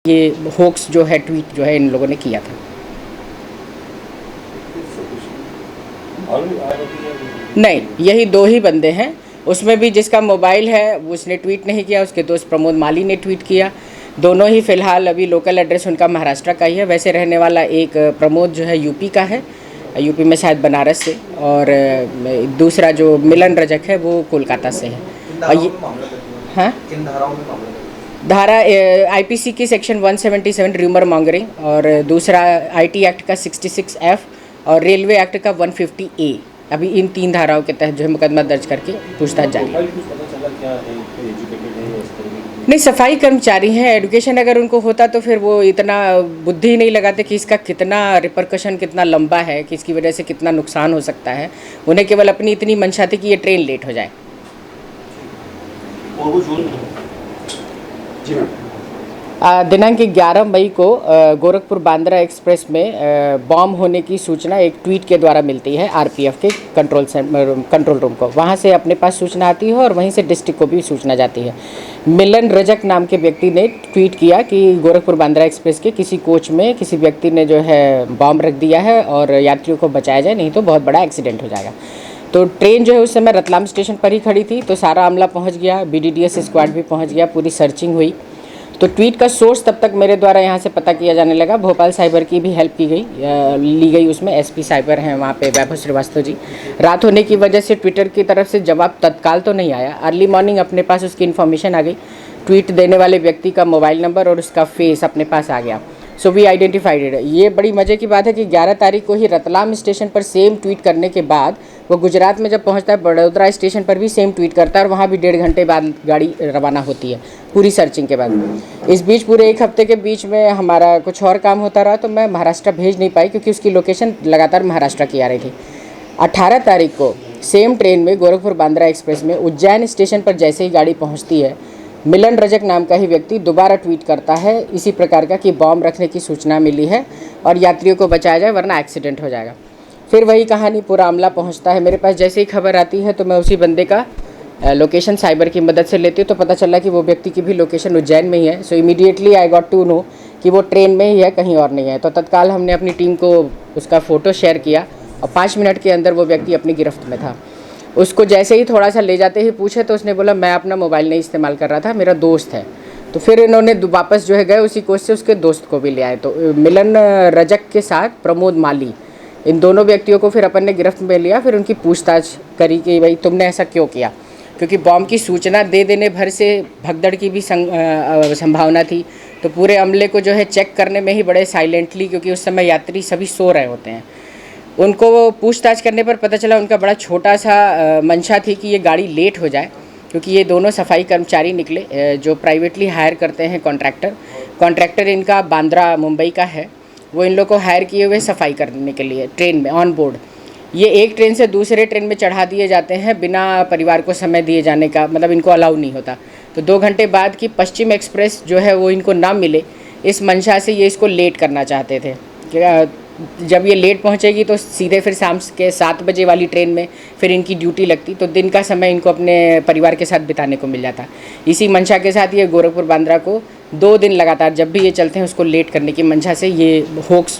ये होक्स जो है ट्वीट जो है इन लोगों ने किया था। नहीं, यही दो ही बंदे हैं। उसमें भी जिसका मोबाइल है उसने ट्वीट नहीं किया, उसके दोस्त प्रमोद माली ने ट्वीट किया। दोनों ही फ़िलहाल अभी लोकल एड्रेस उनका महाराष्ट्र का ही है। वैसे रहने वाला एक प्रमोद जो है यूपी का है, यूपी में शायद बनारस से, और दूसरा जो मिलन रजक है वो कोलकाता से है। और ये हाँ, धारा आईपीसी की सेक्शन 177 र्यूमर मॉन्गरिंग, और दूसरा आईटी एक्ट का 66F और रेलवे एक्ट का 150A। अभी इन 3 धाराओं के तहत जो है मुकदमा दर्ज करके पूछताछ जारी है। नहीं, सफाई कर्मचारी हैं। एडुकेशन अगर उनको होता तो फिर वो इतना बुद्धि नहीं लगाते कि इसका कितना रिपरकशन कितना लंबा है, कि इसकी वजह से कितना नुकसान हो सकता है। उन्हें केवल अपनी इतनी मंशा थी कि ये ट्रेन लेट हो जाए। दिनांक 11 मई को गोरखपुर बांद्रा एक्सप्रेस में बॉम्ब होने की सूचना एक ट्वीट के द्वारा मिलती है आरपीएफ के कंट्रोल रूम को। वहां से अपने पास सूचना आती है और वहीं से डिस्ट्रिक्ट को भी सूचना जाती है। मिलन रजक नाम के व्यक्ति ने ट्वीट किया कि गोरखपुर बांद्रा एक्सप्रेस के किसी कोच में किसी व्यक्ति ने जो है बॉम्ब रख दिया है और यात्रियों को बचाया जाए, नहीं तो बहुत बड़ा एक्सीडेंट हो जाएगा। तो ट्रेन जो है उस समय रतलाम स्टेशन पर ही खड़ी थी, तो सारा अमला पहुंच गया, बीडीडीएस स्क्वाड भी पहुंच गया, पूरी सर्चिंग हुई। तो ट्वीट का सोर्स तब तक मेरे द्वारा यहाँ से पता किया जाने लगा। भोपाल साइबर की भी हेल्प की गई, ली गई। उसमें एसपी साइबर हैं वहाँ पे वैभव श्रीवास्तव जी। रात होने की वजह से ट्विटर की तरफ से जवाब तत्काल तो नहीं आया। अर्ली मॉर्निंग अपने पास उसकी इन्फॉर्मेशन आ गई। ट्वीट देने वाले व्यक्ति का मोबाइल नंबर और उसका फेस अपने पास आ गया। So we identified it. ये बड़ी मज़े की बात है कि 11 तारीख को ही रतलाम स्टेशन पर सेम ट्वीट करने के बाद वो गुजरात में जब पहुंचता है बड़ोदरा स्टेशन पर भी सेम ट्वीट करता है, और वहाँ भी 1.5 घंटे बाद गाड़ी रवाना होती है पूरी सर्चिंग के बाद। इस बीच पूरे 1 हफ्ते के बीच में हमारा कुछ और काम होता रहा, तो मैं महाराष्ट्र भेज नहीं पाई क्योंकि उसकी लोकेशन लगातार महाराष्ट्र की आ रही थी। 18 तारीख को सेम ट्रेन में गोरखपुर बांद्रा एक्सप्रेस में उज्जैन स्टेशन पर जैसे ही गाड़ी पहुँचती है, मिलन रजक नाम का ही व्यक्ति दोबारा ट्वीट करता है इसी प्रकार का कि बॉम्ब रखने की सूचना मिली है और यात्रियों को बचाया जाए वरना एक्सीडेंट हो जाएगा। फिर वही कहानी, पूरा अमला पहुंचता है मेरे पास। जैसे ही खबर आती है तो मैं उसी बंदे का लोकेशन साइबर की मदद से लेती हूँ, तो पता चला कि वो व्यक्ति की भी लोकेशन उज्जैन में ही है। So immediately I got to know कि वो ट्रेन में ही है, कहीं और नहीं है। तो तत्काल हमने अपनी टीम को उसका फ़ोटो शेयर किया और 5 मिनट के अंदर वो व्यक्ति अपनी गिरफ्त में था। उसको जैसे ही थोड़ा सा ले जाते ही पूछे तो उसने बोला मैं अपना मोबाइल नहीं इस्तेमाल कर रहा था, मेरा दोस्त है। तो फिर इन्होंने वापस जो है गए उसी कोच से उसके दोस्त को भी ले आए। तो मिलन रजक के साथ प्रमोद माली, इन दोनों व्यक्तियों को फिर अपन ने गिरफ्त में लिया। फिर उनकी पूछताछ करी कि भाई तुमने ऐसा क्यों किया, क्योंकि बॉम्ब की सूचना दे देने भर से भगदड़ की भी संभावना थी। तो पूरे अमले को जो है चेक करने में ही बड़े साइलेंटली, क्योंकि उस समय यात्री सभी सो रहे होते हैं, उनको पूछताछ करने पर पता चला उनका बड़ा छोटा सा मंशा थी कि ये गाड़ी लेट हो जाए, क्योंकि ये दोनों सफाई कर्मचारी निकले जो प्राइवेटली हायर करते हैं कॉन्ट्रैक्टर इनका बांद्रा मुंबई का है। वो इन लोग को हायर किए हुए सफाई करने के लिए ट्रेन में ऑन बोर्ड। ये एक ट्रेन से दूसरे ट्रेन में चढ़ा दिए जाते हैं बिना परिवार को समय दिए जाने का, मतलब इनको अलाउ नहीं होता। तो 2 घंटे बाद की पश्चिम एक्सप्रेस जो है वो इनको ना मिले, इस मंशा से ये इसको लेट करना चाहते थे। जब ये लेट पहुंचेगी तो सीधे फिर शाम के 7 बजे वाली ट्रेन में फिर इनकी ड्यूटी लगती, तो दिन का समय इनको अपने परिवार के साथ बिताने को मिल जाता। इसी मंशा के साथ ये गोरखपुर बांद्रा को 2 दिन लगातार जब भी ये चलते हैं उसको लेट करने की मंशा से ये होक्स